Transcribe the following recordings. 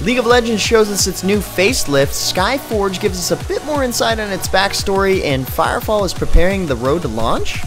League of Legends shows us its new facelift, SkyForge gives us a bit more insight on its backstory, and Firefall is preparing the road to launch?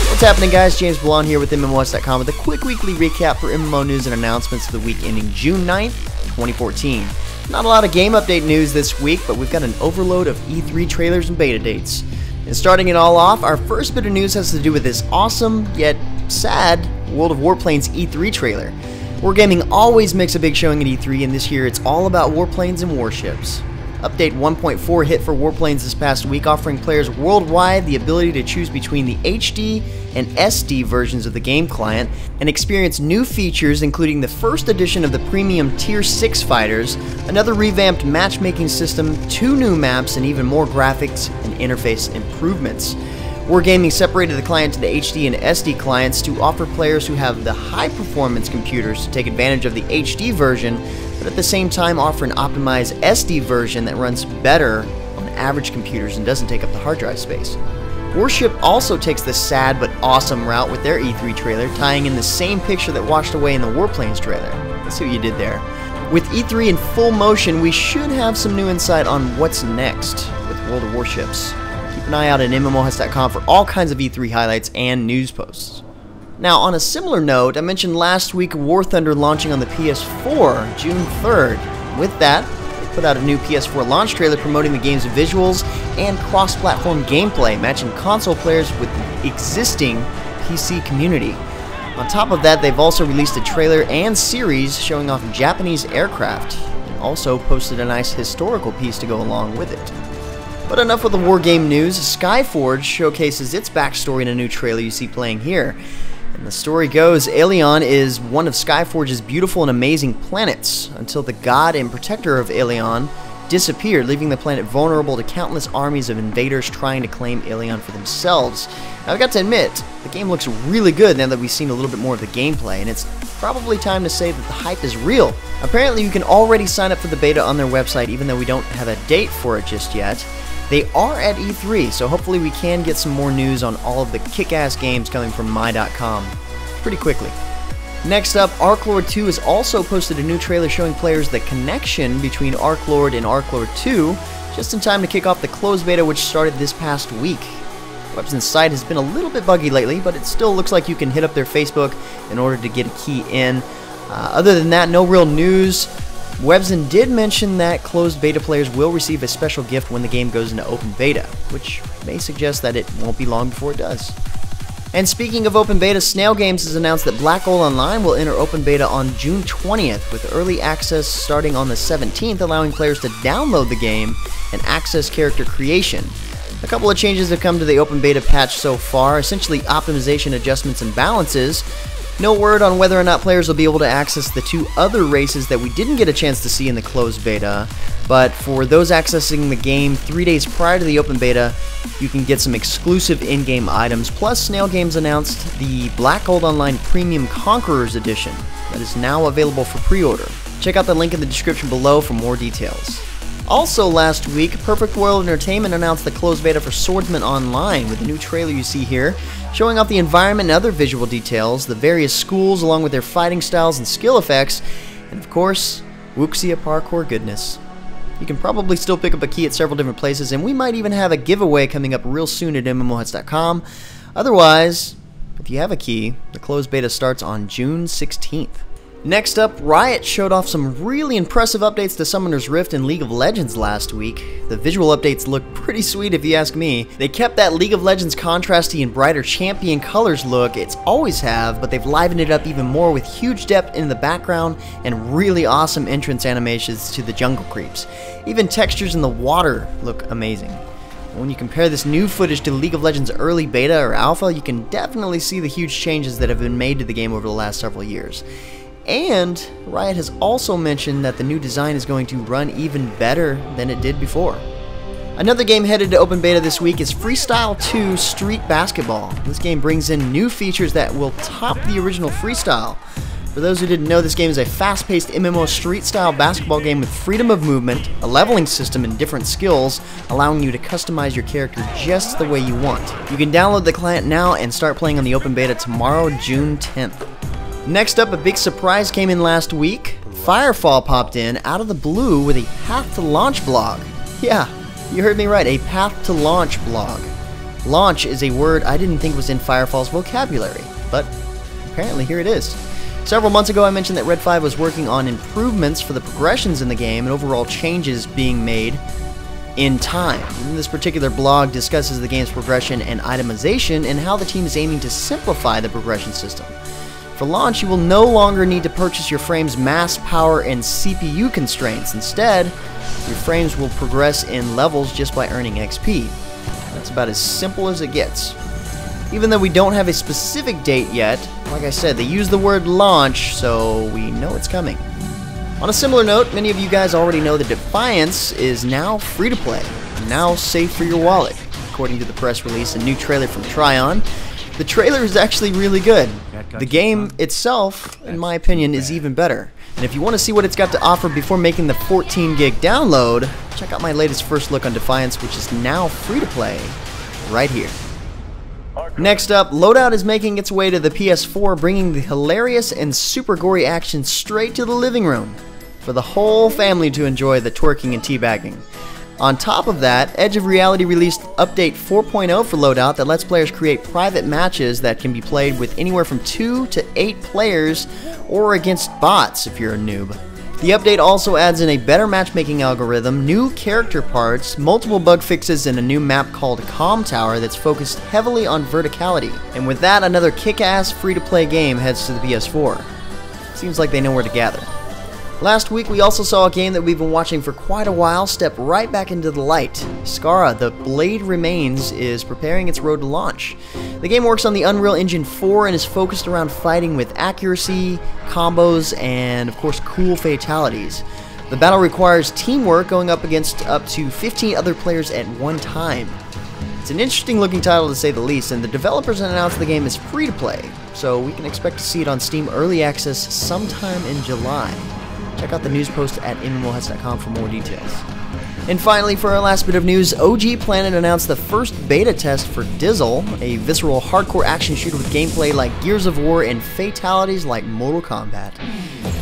What's happening, guys? James Ballon here with MMOHuts.com with a quick weekly recap for MMO news and announcements of the week ending June 9th, 2014. Not a lot of game update news this week, but we've got an overload of E3 trailers and beta dates. And starting it all off, our first bit of news has to do with this awesome, yet sad, World of Warplanes E3 trailer. Wargaming always makes a big showing at E3, and this year it's all about Warplanes and Warships. Update 1.4 hit for Warplanes this past week, offering players worldwide the ability to choose between the HD and SD versions of the game client, and experience new features including the first edition of the premium Tier 6 fighters, another revamped matchmaking system, 2 new maps, and even more graphics and interface improvements. Wargaming separated the client to the HD and SD clients to offer players who have the high-performance computers to take advantage of the HD version, but at the same time offer an optimized SD version that runs better on average computers and doesn't take up the hard drive space. Warship also takes the sad but awesome route with their E3 trailer, tying in the same picture that washed away in the Warplanes trailer. Let's see what you did there. With E3 in full motion, we should have some new insight on what's next with World of Warships. Keep an eye out at MMOHuts.com for all kinds of E3 highlights and news posts. Now, on a similar note, I mentioned last week War Thunder launching on the PS4, June 3rd. With that, they put out a new PS4 launch trailer promoting the game's visuals and cross-platform gameplay, matching console players with the existing PC community. On top of that, they've also released a trailer and series showing off Japanese aircraft, and also posted a nice historical piece to go along with it. But enough with the war game news. SkyForge showcases its backstory in a new trailer you see playing here. And the story goes, Aelion is one of SkyForge's beautiful and amazing planets, until the god and protector of Aelion disappeared, leaving the planet vulnerable to countless armies of invaders trying to claim Aelion for themselves. Now, I've got to admit, the game looks really good now that we've seen a little bit more of the gameplay, and it's probably time to say that the hype is real. Apparently, you can already sign up for the beta on their website, even though we don't have a date for it just yet. They are at E3, so hopefully we can get some more news on all of the kick-ass games coming from my.com pretty quickly. Next up, Archlord II has also posted a new trailer showing players the connection between Archlord and Archlord II, just in time to kick off the closed beta, which started this past week. Webson's site has been a little bit buggy lately, but it still looks like you can hit up their Facebook in order to get a key in. Other than that, no real news. Webson did mention that closed beta players will receive a special gift when the game goes into open beta, which may suggest that it won't be long before it does. And speaking of open beta, Snail Games has announced that Black Hole Online will enter open beta on June 20th, with early access starting on the 17th, allowing players to download the game and access character creation. A couple of changes have come to the open beta patch so far, essentially optimization adjustments and balances. No word on whether or not players will be able to access the 2 other races that we didn't get a chance to see in the closed beta, but for those accessing the game 3 days prior to the open beta, you can get some exclusive in-game items. Plus, Snail Games announced the Black Gold Online Premium Conquerors Edition that is now available for pre-order. Check out the link in the description below for more details. Also last week, Perfect World Entertainment announced the closed beta for Swordsman Online with the new trailer you see here, showing off the environment and other visual details, the various schools along with their fighting styles and skill effects, and of course, Wuxia parkour goodness. You can probably still pick up a key at several different places, and we might even have a giveaway coming up real soon at MMOHuts.com. Otherwise, if you have a key, the closed beta starts on June 16th. Next up, Riot showed off some really impressive updates to Summoner's Rift in League of Legends last week. The visual updates look pretty sweet if you ask me. They kept that League of Legends contrasty and brighter champion colors look it's always have, but they've livened it up even more with huge depth in the background and really awesome entrance animations to the jungle creeps. Even textures in the water look amazing. When you compare this new footage to League of Legends early beta or alpha, you can definitely see the huge changes that have been made to the game over the last several years. And Riot has also mentioned that the new design is going to run even better than it did before. Another game headed to open beta this week is FreeStyle 2 Street Basketball. This game brings in new features that will top the original FreeStyle. For those who didn't know, this game is a fast-paced MMO street-style basketball game with freedom of movement, a leveling system, and different skills, allowing you to customize your character just the way you want. You can download the client now and start playing on the open beta tomorrow, June 10th. Next up, a big surprise came in last week. Firefall popped in out of the blue with a Path to Launch blog. Yeah, you heard me right, a Path to Launch blog. Launch is a word I didn't think was in Firefall's vocabulary, but apparently here it is. Several months ago I mentioned that Red 5 was working on improvements for the progressions in the game and overall changes being made in time. This particular blog discusses the game's progression and itemization and how the team is aiming to simplify the progression system. For launch, you will no longer need to purchase your frame's mass, power, and CPU constraints. Instead, your frames will progress in levels just by earning XP. That's about as simple as it gets. Even though we don't have a specific date yet, like I said, they use the word launch, so we know it's coming. On a similar note, many of you guys already know that Defiance is now free to play, now safe for your wallet. According to the press release, a new trailer from Tryon. The trailer is actually really good. The game itself, in my opinion, is even better. And if you want to see what it's got to offer before making the 14 gig download, check out my latest first look on Defiance, which is now free to play right here. Next up, Loadout is making its way to the PS4, bringing the hilarious and super gory action straight to the living room for the whole family to enjoy the twerking and teabagging. On top of that, Edge of Reality released Update 4.0 for Loadout that lets players create private matches that can be played with anywhere from 2 to 8 players or against bots if you're a noob. The update also adds in a better matchmaking algorithm, new character parts, multiple bug fixes, and a new map called Calm Tower that's focused heavily on verticality. And with that, another kick-ass free-to-play game heads to the PS4. Seems like they know where to gather. Last week, we also saw a game that we've been watching for quite a while step right back into the light. Skara, The Blade Remains, is preparing its road to launch. The game works on the Unreal Engine 4 and is focused around fighting with accuracy, combos, and of course cool fatalities. The battle requires teamwork, going up against up to 15 other players at one time. It's an interesting looking title to say the least, and the developers announced the game is free to play, so we can expect to see it on Steam Early Access sometime in July. Check out the news post at MMOHuts.com for more details. And finally, for our last bit of news, OG Planet announced the first beta test for Dizzel, a visceral hardcore action shooter with gameplay like Gears of War and fatalities like Mortal Kombat.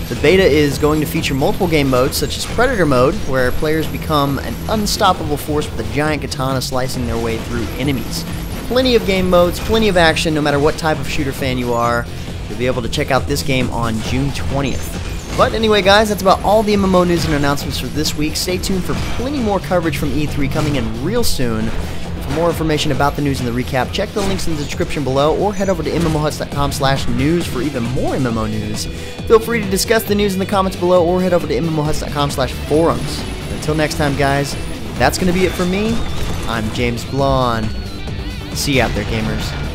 The beta is going to feature multiple game modes such as Predator mode, where players become an unstoppable force with a giant katana slicing their way through enemies. Plenty of game modes, plenty of action, no matter what type of shooter fan you are. You'll be able to check out this game on June 20th. But anyway, guys, that's about all the MMO news and announcements for this week. Stay tuned for plenty more coverage from E3 coming in real soon. For more information about the news and the recap, check the links in the description below or head over to MMOHuts.com/news for even more MMO news. Feel free to discuss the news in the comments below or head over to MMOHuts.com/forums. Until next time, guys, that's going to be it for me. I'm James Blonde. See you out there, gamers.